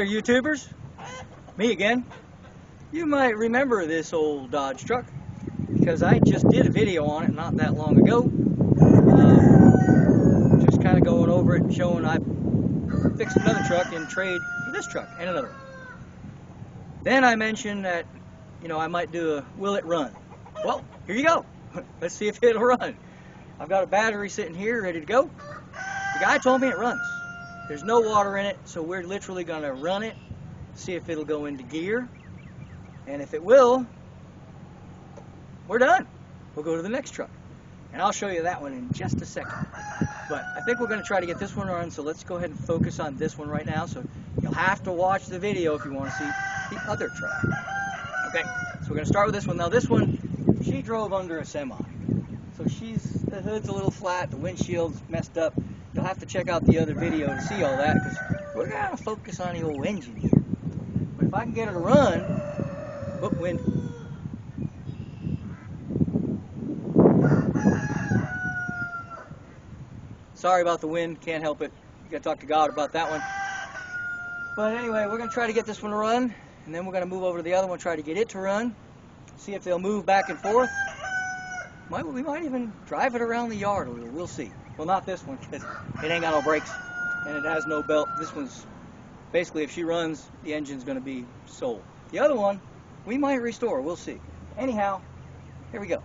there, YouTubers. Me again. You might remember this old Dodge truck because I just did a video on it not that long ago. Just kind of going over it and showing I fixed another truck in trade for this truck and another one. Then I mentioned that, you know, I might do a will it run? Well, here you go. Let's see if it'll run. I've got a battery sitting here ready to go. The guy told me it runs. There's no water in it, so we're literally going to run it, see if it'll go into gear. And if it will, we're done. We'll go to the next truck. And I'll show you that one in just a second. But I think we're going to try to get this one run, so let's go ahead and focus on this one right now. So you'll have to watch the video if you want to see the other truck. Okay, so we're going to start with this one. Now this one, she drove under a semi. So the hood's a little flat, the windshield's messed up. You'll have to check out the other video to see all that, because we're going to focus on the old engine here. But if I can get her to run, whoop, wind. Sorry about the wind, can't help it. You gotta talk to God about that one. But anyway, we're gonna try to get this one to run, and then we're gonna move over to the other one, try to get it to run, see if they'll move back and forth. We might even drive it around the yard a little, we'll see. Well, not this one, because it ain't got no brakes, and it has no belt. This one's, basically, if she runs, the engine's gonna be sold. The other one, we might restore, we'll see. Anyhow, here we go.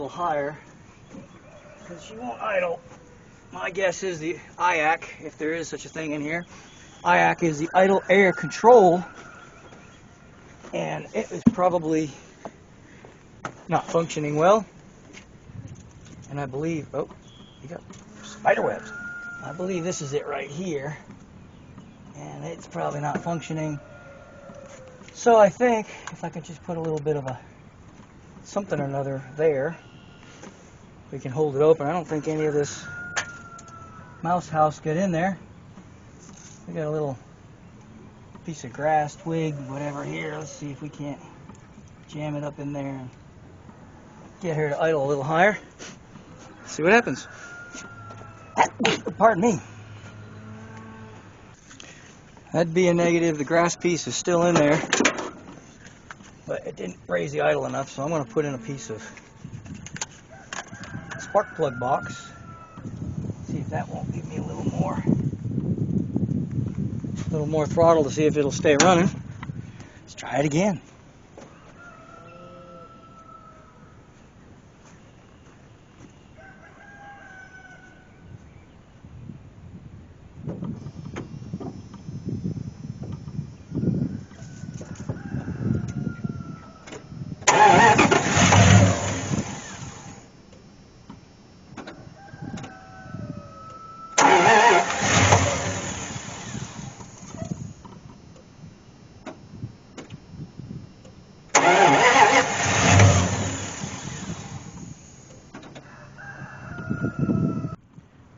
A little higher because she won't idle. My guess is the IAC, if there is such a thing in here. IAC is the idle air control, and it is probably not functioning well. And I believe, oh, you got spider webs. I believe this is it right here, and it's probably not functioning. So I think if I could just put a little bit of a something or another there, we can hold it open. I don't think any of this mouse house get in there. We got a little piece of grass, twig, whatever here. Let's see if we can't jam it up in there and get her to idle a little higher. See what happens. Pardon me. That'd be a negative. The grass piece is still in there, but it didn't raise the idle enough, so I'm going to put in a piece of spark plug box. See if that won't give me a little more throttle to see if it'll stay running. Let's try it again.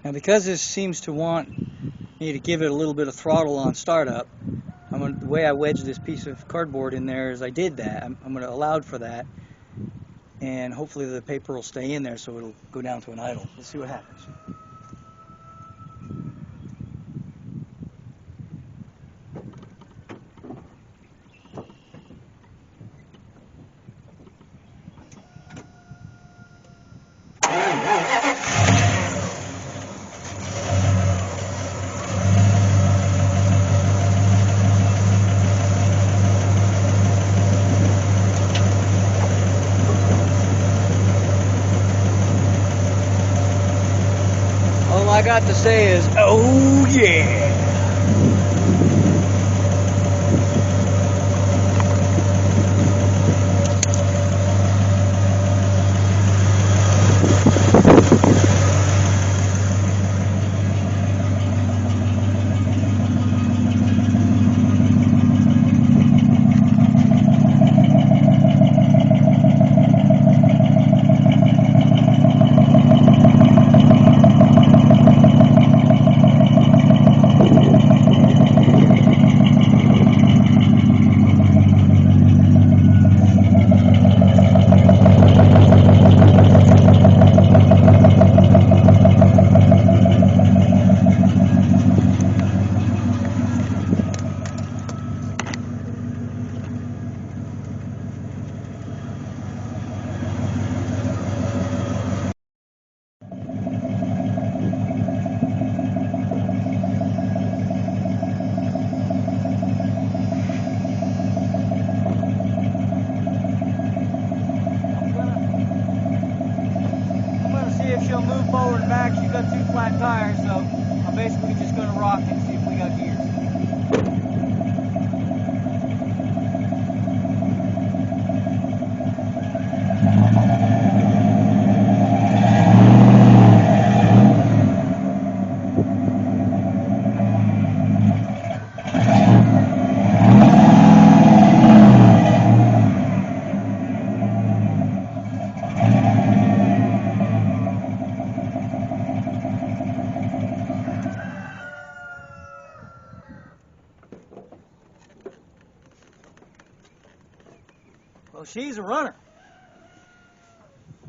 Now, because this seems to want me to give it a little bit of throttle on startup, the way I wedged this piece of cardboard in there is I did that. I'm going to allow for that, and hopefully the paper will stay in there so it'll go down to an idle. Let's see what happens. All I got to say is, oh yeah! She'll move forward and back. She's got 2 flat tires, so I'm basically just going to rock it and see if we got gears. Well, she's a runner,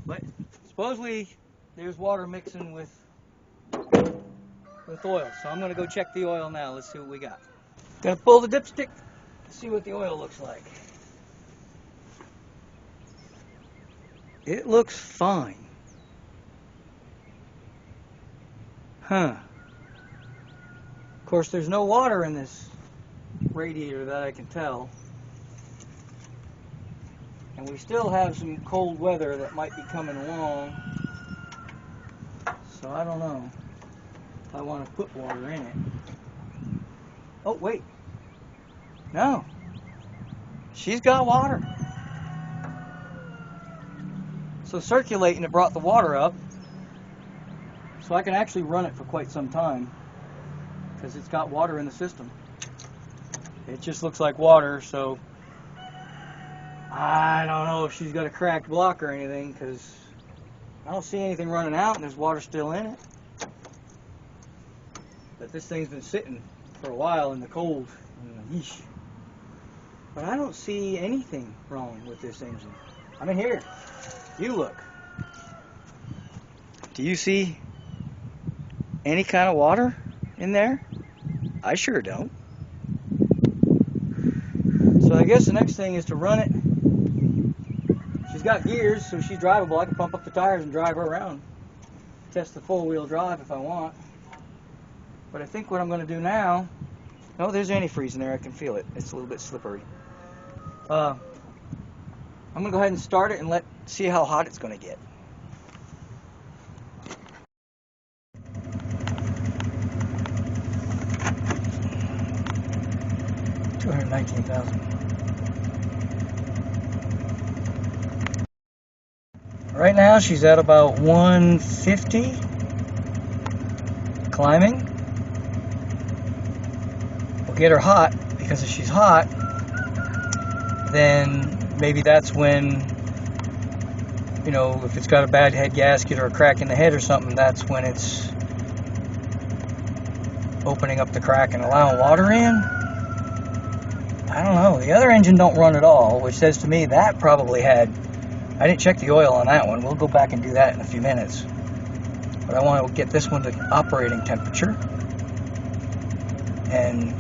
but supposedly there's water mixing with oil, so I'm going to go check the oil now. Let's see what we got. Going to pull the dipstick, see what the oil looks like. It looks fine. Huh. Of course, there's no water in this radiator that I can tell. And we still have some cold weather that might be coming along. So I don't know if I want to put water in it. Oh, wait. No. She's got water. So circulating, it brought the water up. So I can actually run it for quite some time because it's got water in the system. It just looks like water, so I don't know if she's got a cracked block or anything because I don't see anything running out and there's water still in it. But this thing's been sitting for a while in the cold. Yeesh. But I don't see anything wrong with this engine. I mean, here, you look. Do you see any kind of water in there? I sure don't. So I guess the next thing is to run it. She's got gears, so she's drivable. I can pump up the tires and drive her around. Test the four-wheel drive if I want. But I think what I'm going to do now... No, there's antifreeze in there. I can feel it. It's a little bit slippery. I'm going to go ahead and start it and see how hot it's going to get. 219,000. Right now she's at about 150, climbing. We'll get her hot, because if she's hot, then maybe that's when, you know, if it's got a bad head gasket or a crack in the head or something, that's when it's opening up the crack and allowing water in. I don't know. The other engine don't run at all, which says to me that probably had... I didn't check the oil on that one. We'll go back and do that in a few minutes. But I want to get this one to operating temperature and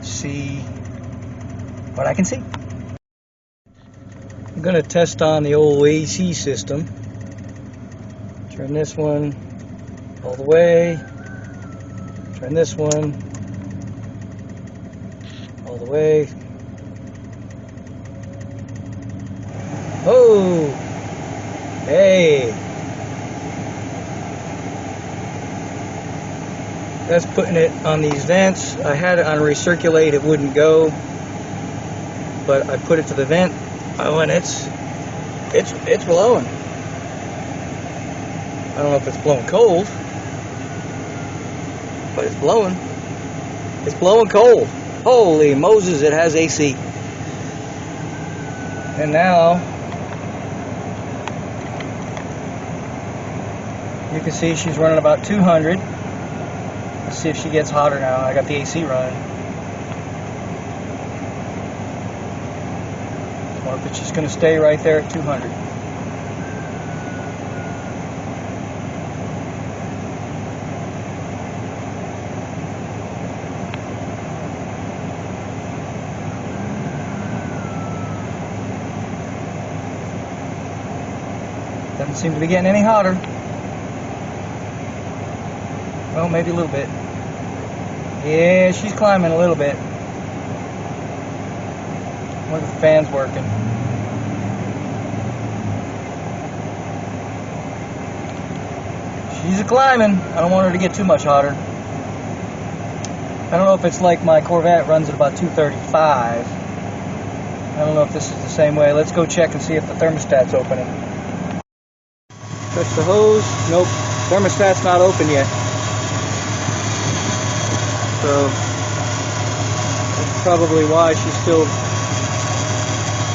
see what I can see. I'm going to test on the old AC system. Turn this one all the way. Turn this one all the way. Oh, hey, that's putting it on these vents. I had it on recirculate, it wouldn't go, but I put it to the vent. Oh, and it's blowing. I don't know if it's blowing cold, but it's blowing. It's blowing cold. Holy Moses, it has AC. And now you can see she's running about 200. Let's see if she gets hotter now. I got the AC running. Or if it's just going to stay right there at 200. Doesn't seem to be getting any hotter. Well, maybe a little bit. Yeah, she's climbing a little bit. I wonder if the fan's working. She's climbing. I don't want her to get too much hotter. I don't know if it's like my Corvette runs at about 235. I don't know if this is the same way. Let's go check and see if the thermostat's opening. Touch the hose. Nope. Thermostat's not open yet. So that's probably why she's still, I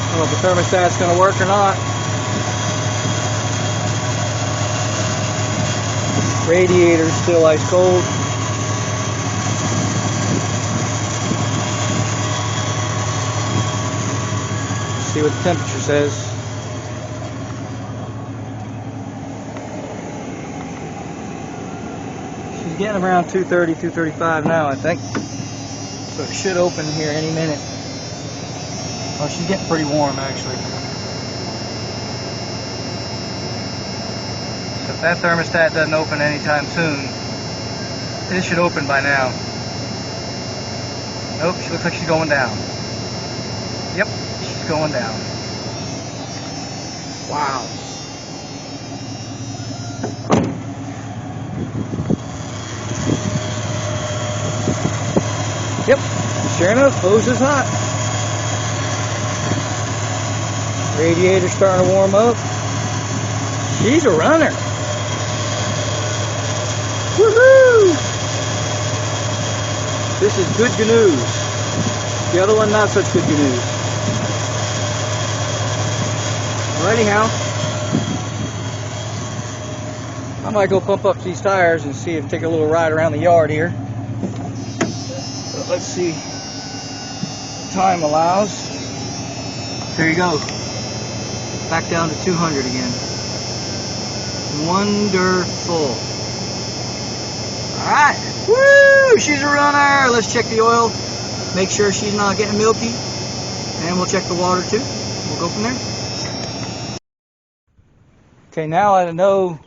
don't know if the thermostat's going to work or not. Radiator's still ice cold. Let's see what the temperature says. Getting around 230, 235 now, I think. So it should open here any minute. Oh, she's getting pretty warm, actually. So if that thermostat doesn't open anytime soon, it should open by now. Nope, she looks like she's going down. Yep, she's going down. Wow. Yep, sure enough, hose is hot. Radiator starting to warm up. She's a runner. Woohoo! This is good news. The other one, not such good news. Well, anyhow, I might go pump up these tires and see if take a little ride around the yard here. But let's see what time allows. There you go. Back down to 200 again. Wonderful. Alright. Woo! She's a runner. Let's check the oil. Make sure she's not getting milky. And we'll check the water too. We'll go from there. Okay, now I know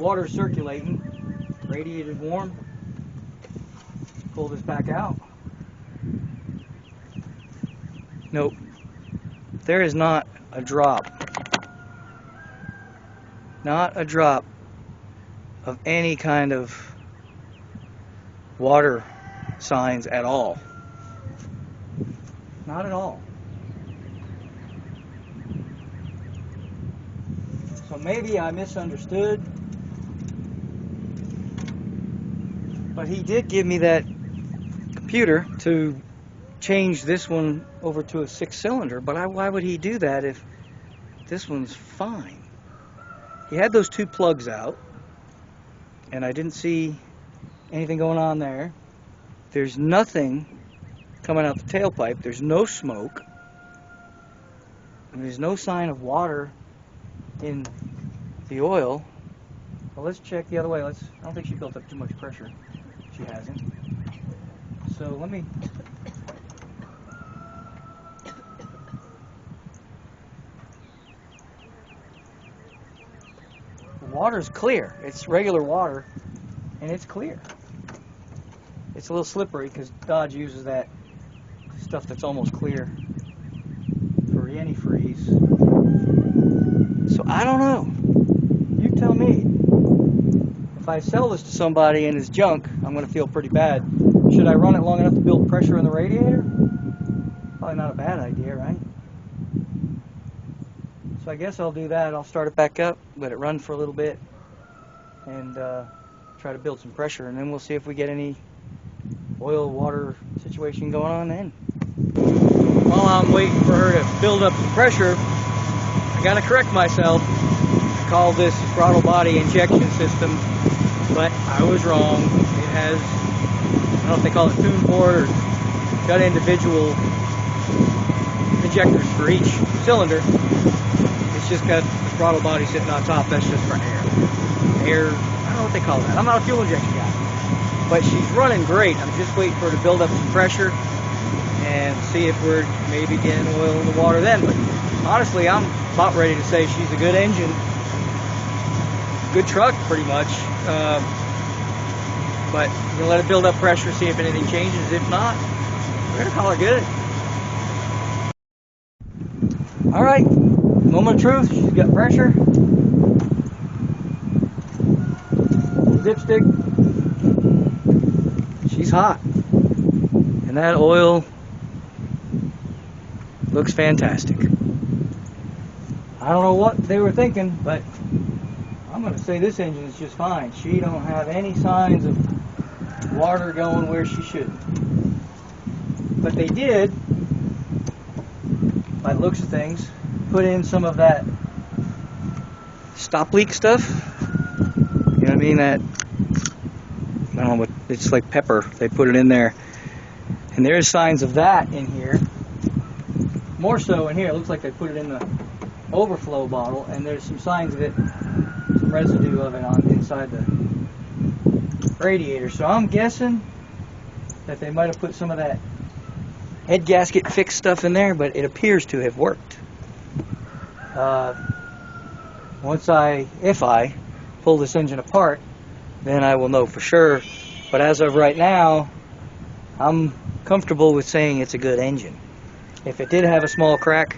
water's circulating. Radiator's warm. Pull this back out. Nope. There is not a drop. Not a drop of any kind of water signs at all. Not at all. So maybe I misunderstood. But he did give me that computer to change this one over to a 6-cylinder, but why would he do that if this one's fine? He had those two plugs out, and I didn't see anything going on there. There's nothing coming out the tailpipe. There's no smoke. And there's no sign of water in the oil. Well, let's check the other way. I don't think she built up too much pressure. She hasn't. So let me... The water's clear. It's regular water, and it's clear. It's a little slippery because Dodge uses that stuff that's almost clear for antifreeze. So I don't know. You tell me. If I sell this to somebody and it's junk, I'm going to feel pretty bad. Should I run it long enough to build pressure in the radiator? Probably not a bad idea, right? So I guess I'll do that. I'll start it back up, let it run for a little bit, and try to build some pressure, and then we'll see if we get any oil water situation going on then. While I'm waiting for her to build up the pressure, I gotta correct myself. I call this throttle body injection system, but I was wrong. It has, I don't know if they call it tune port or got individual injectors for each cylinder. It's just got the throttle body sitting on top. That's just for air. I don't know what they call that. I'm not a fuel injection guy. But she's running great. I'm just waiting for her to build up some pressure and see if we're maybe getting oil in the water then. But honestly, I'm about ready to say she's a good engine. Good truck, pretty much. But we'll let it build up pressure, see if anything changes. If not, we're going to call her good. Alright, moment of truth. She's got pressure. Dipstick. She's hot, and that oil looks fantastic. I don't know what they were thinking, but I'm going to say this engine is just fine. She don't have any signs of water going where she shouldn't. But they did, by the looks of things, put in some of that stop leak stuff. You know what I mean? That, I don't know what, it's like pepper. They put it in there. And there's signs of that in here. More so in here. It looks like they put it in the overflow bottle, and there's some signs of it, some residue of it on inside the radiator. So I'm guessing that they might have put some of that head gasket fix stuff in there, but it appears to have worked. If I pull this engine apart, then I will know for sure. But as of right now, I'm comfortable with saying it's a good engine. If it did have a small crack,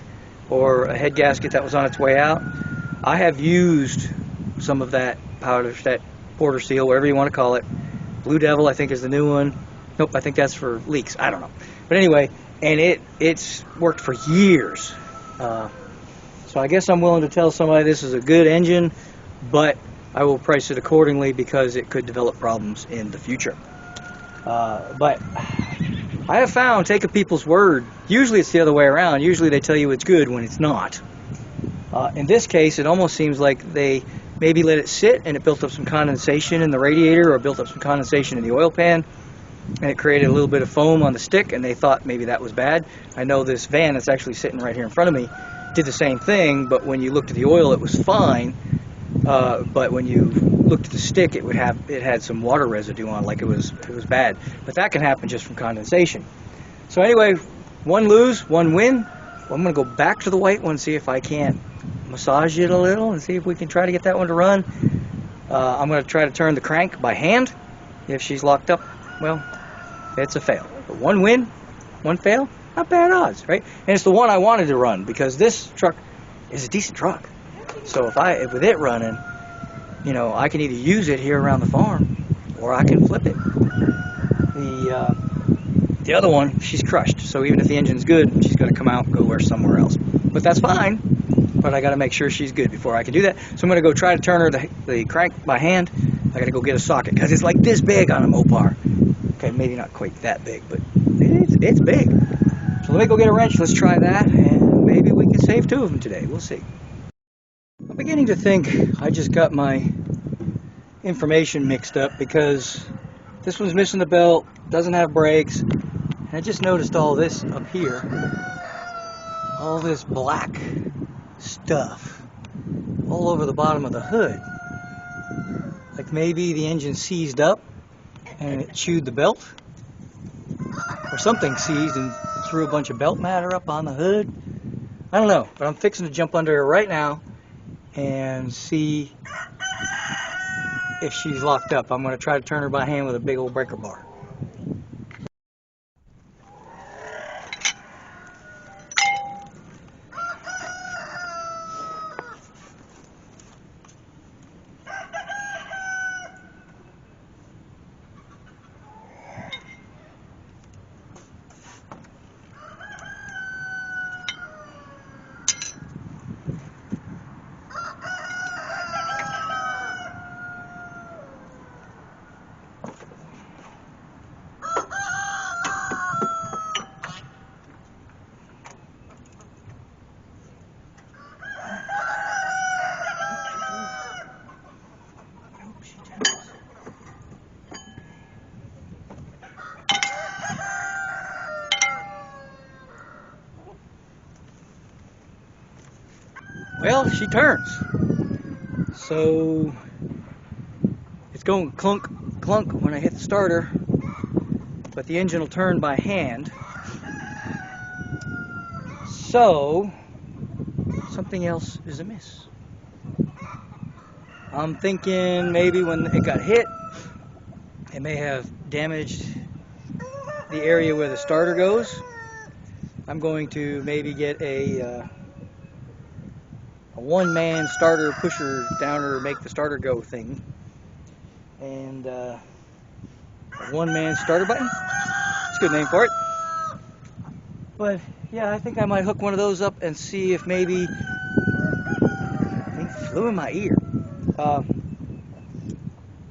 or a head gasket that was on its way out. I have used some of that powder, that Porter Seal, whatever you want to call it. Blue Devil, I think, is the new one. Nope, I think that's for leaks. I don't know. But anyway, and it's worked for years. So I guess I'm willing to tell somebody this is a good engine, but I will price it accordingly because it could develop problems in the future. But I have found, take a people's word, usually it's the other way around. Usually they tell you it's good when it's not. In this case, it almost seems like they maybe let it sit and it built up some condensation in the radiator or built up some condensation in the oil pan, and it created a little bit of foam on the stick, and they thought maybe that was bad. I know this van that's actually sitting right here in front of me did the same thing, but when you looked at the oil it was fine, but when you looked at the stick it had some water residue on, like it was bad. But that can happen just from condensation. So anyway, one lose, one win. Well, I'm going to go back to the white one, see if I can't massage it a little and see if we can try to get that one to run. I'm going to try to turn the crank by hand. If she's locked up, well, it's a fail. But one win, one fail, not bad odds, right? And it's the one I wanted to run because this truck is a decent truck. So if with it running, you know, I can either use it here around the farm or I can flip it. The other one, she's crushed. So even if the engine's good, she's got to come out and go somewhere else. But that's fine. But I got to make sure she's good before I can do that. So I'm going to go try to turn her the crank by hand. I got to go get a socket because it's like this big on a Mopar. Okay, maybe not quite that big, but it's big. So let me go get a wrench. Let's try that, and maybe we can save two of them today. We'll see. I'm beginning to think I just got my information mixed up because this one's missing the belt, doesn't have brakes, and I just noticed all this up here. All this black stuff all over the bottom of the hood. Like maybe the engine seized up and it chewed the belt, or something seized and threw a bunch of belt matter up on the hood. I don't know, but I'm fixing to jump under her right now and see if she's locked up. I'm going to try to turn her by hand with a big old breaker bar. Well, she turns. So it's going clunk, clunk when I hit the starter, but the engine will turn by hand. So something else is amiss. I'm thinking maybe when it got hit, it may have damaged the area where the starter goes. I'm going to maybe get a one-man starter pusher downer, make the starter go thing, and a one-man starter button. It's a good name for it. But yeah, I think I might hook one of those up and see if maybe, I think it flew in my ear.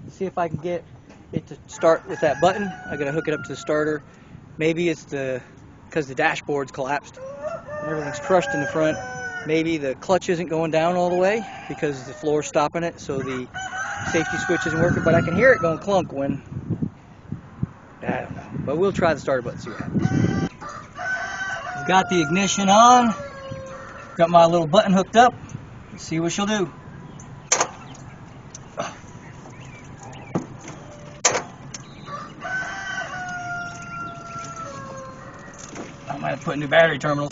See if I can get it to start with that button. I gotta hook it up to the starter. Maybe it's because the dashboard's collapsed and everything's crushed in the front. Maybe the clutch isn't going down all the way because the floor's stopping it, so the safety switch isn't working, but I can hear it going clunk when, I don't know. But we'll try the starter button, see what happens. I've got the ignition on, got my little button hooked up. Let's see what she'll do. I might have put new battery terminals.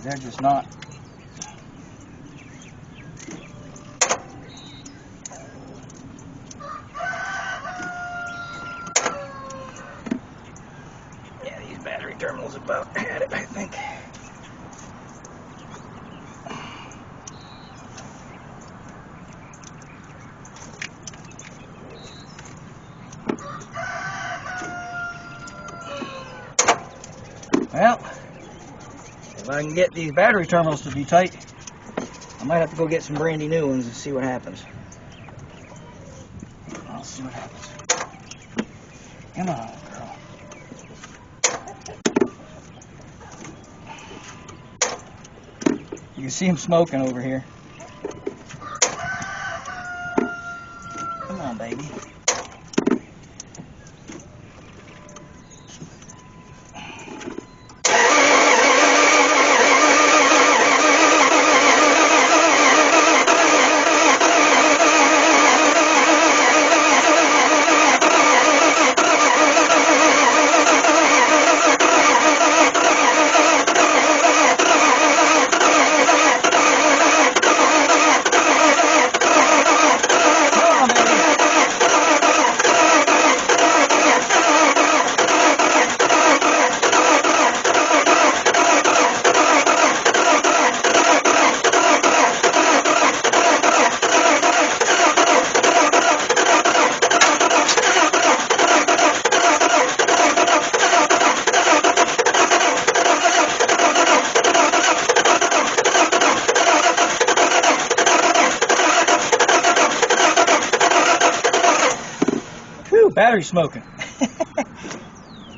They're just not. Yeah, these battery terminals about had it, I think. Well, if I can get these battery terminals to be tight, I might have to go get some brandy new ones and see what happens. I'll see what happens. Come on, girl. You can see him smoking over here. Come on, baby. Battery smoking.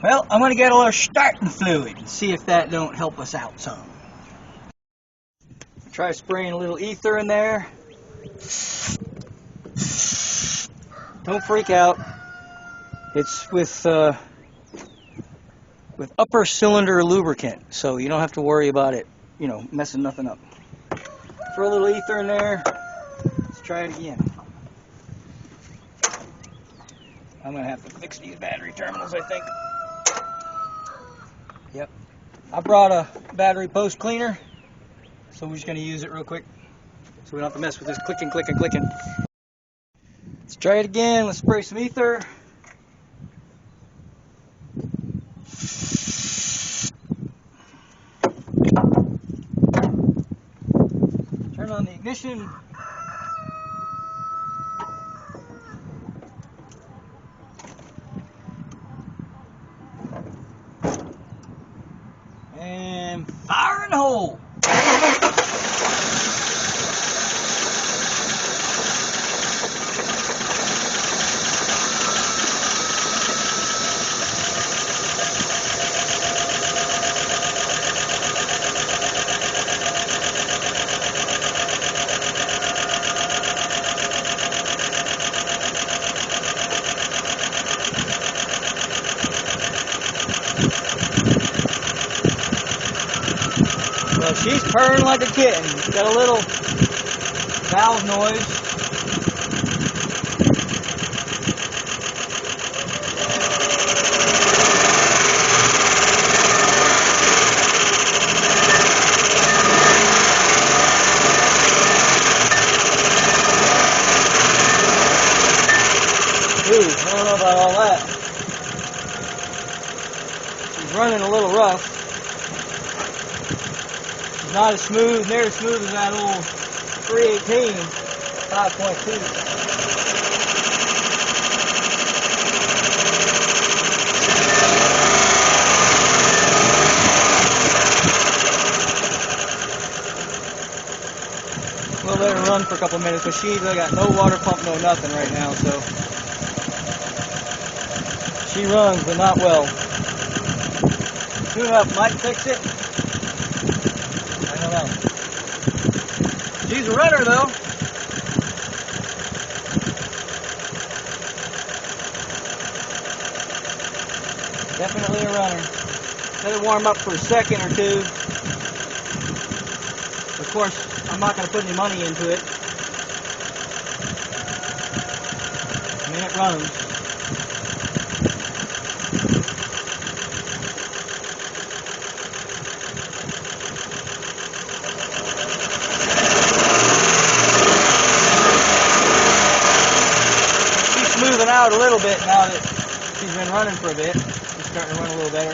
Well, I'm going to get a little starting fluid and see if that don't help us out some. Try spraying a little ether in there. Don't freak out. It's with upper cylinder lubricant, so you don't have to worry about it, messing nothing up. Throw a little ether in there. Let's try it again. I'm going to have to fix these battery terminals, I think. Yep. I brought a battery post cleaner, so we're just going to use it real quick so we don't have to mess with this clicking, clicking, clicking. Let's try it again. Let's spray some ether. Turn on the ignition. And fire in the hole. Well, she's purring like a kitten. Got a little valve noise. Ooh, I don't know about all that. She's running a little rough. Not as smooth, near as smooth as that old 318 5.2. We'll let her run for a couple minutes, but she's got no water pump, no nothing right now, so she runs, but not well. Tune up might fix it. I don't know. She's a runner though. Definitely a runner. Let it warm up for a second or two. Of course, I'm not going to put any money into it. I mean, it runs. Moving out a little bit now that she's been running for a bit. She's starting to run a little better.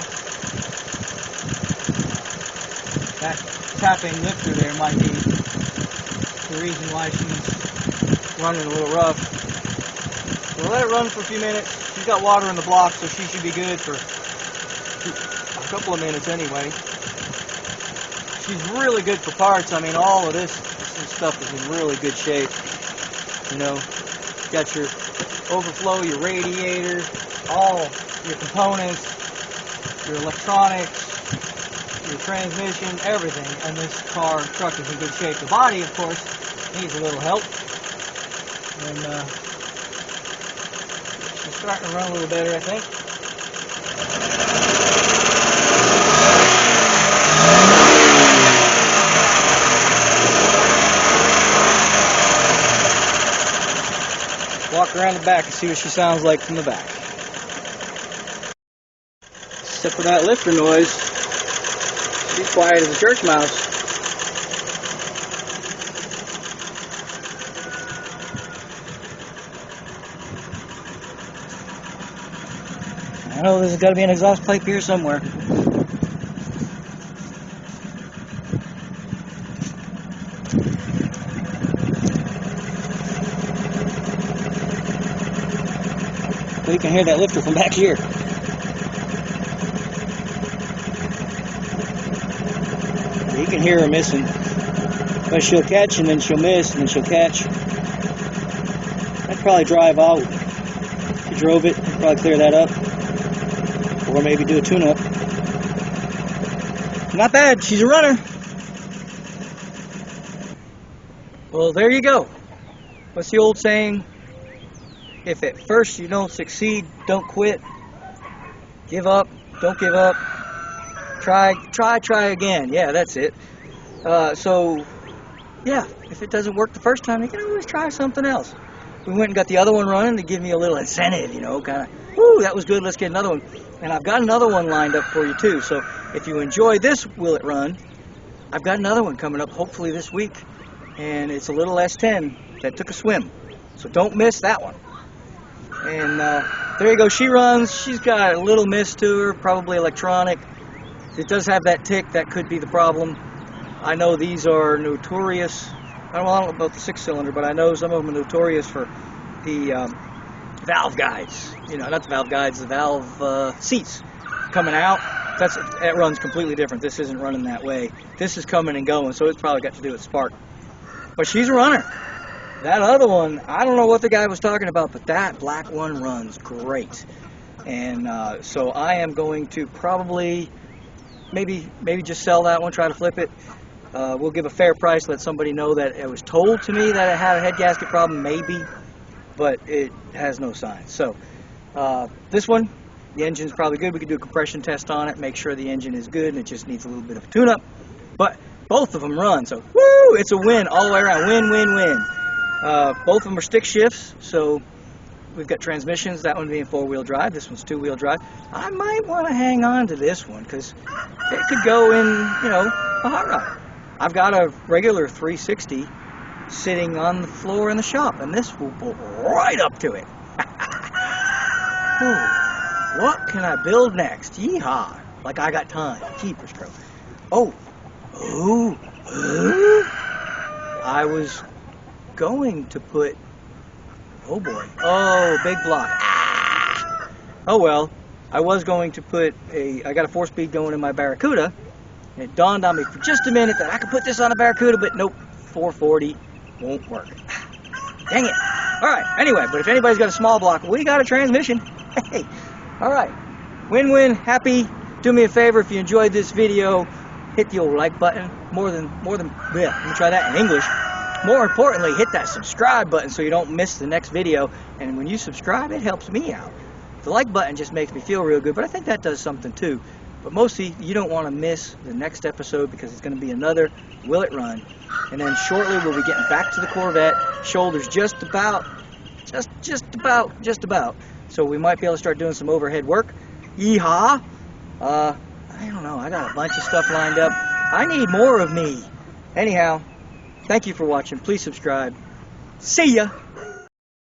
That tapping lifter there might be the reason why she's running a little rough. So we'll let it run for a few minutes. She's got water in the block, so she should be good for a couple of minutes anyway. She's really good for parts. I mean, all of this stuff is in really good shape. You know, got your overflow, your radiator, all your components, your electronics, your transmission, everything. And this truck is in good shape. The body, of course, needs a little help. And she's starting to run a little better, I think. Walk around the back and see what she sounds like from the back. Except for that lifter noise, she's quiet as a church mouse. I know there's got to be an exhaust pipe here somewhere. You can hear that lifter from back here. You can hear her missing. But she'll catch and then she'll miss and then she'll catch. I'd probably drive out. If you drove it, you'd probably clear that up. Or maybe do a tune-up. Not bad, she's a runner. Well, there you go. What's the old saying? If at first you don't succeed, don't quit. Give up, don't give up. Try again. Yeah, that's it. So, yeah, if it doesn't work the first time, you can always try something else. We went and got the other one running to give me a little incentive, you know, kind of, whoo, that was good, let's get another one. And I've got another one lined up for you too. So if you enjoy this Will It Run, I've got another one coming up hopefully this week. And it's a little S10 that took a swim. So don't miss that one. And there you go, she runs. She's got a little miss to her, probably electronic. It does have that tick, that could be the problem. I know these are notorious. I don't know about the 6-cylinder, but I know some of them are notorious for the valve guides. You know, not the valve guides, the valve seats coming out. That runs completely different. This isn't running that way. This is coming and going, so it's probably got to do with spark. But she's a runner. That other one, I don't know what the guy was talking about, but that black one runs great. And so I am going to probably maybe just sell that one, try to flip it. We'll give a fair price, let somebody know that it was told to me that it had a head gasket problem, maybe, but it has no signs. So this one, the engine's probably good. We could do a compression test on it, make sure the engine is good, and it just needs a little bit of a tune-up. But both of them run, so woo, it's a win all the way around. Win, win, win. Both of them are stick shifts, so we've got transmissions, that one being 4-wheel drive, this one's 2-wheel drive. I might want to hang on to this one because it could go in, you know, a hot rod. I've got a regular 360 sitting on the floor in the shop, and this will pull right up to it. Ooh, what can I build next? Yeehaw! Like I got time. Keepers crow. I was going to put, oh boy, oh, big block. Ah! Oh well, I was going to put I got a 4-speed going in my Barracuda, and it dawned on me for just a minute that I could put this on a Barracuda, but nope, 440 won't work. Dang it. Alright, anyway, but if anybody's got a small block, we got a transmission. Hey, alright, win-win, happy. Do me a favor, if you enjoyed this video, hit the old like button. Let me try that in English. More importantly, hit that subscribe button so you don't miss the next video. And when you subscribe, it helps me out. The like button just makes me feel real good, but I think that does something too. But mostly, you don't want to miss the next episode because it's going to be another Will It Run. And then shortly, we'll be getting back to the Corvette. Shoulders just about. So we might be able to start doing some overhead work. Yeehaw! I don't know. I got a bunch of stuff lined up. I need more of me. Anyhow, thank you for watching. Please subscribe. See ya!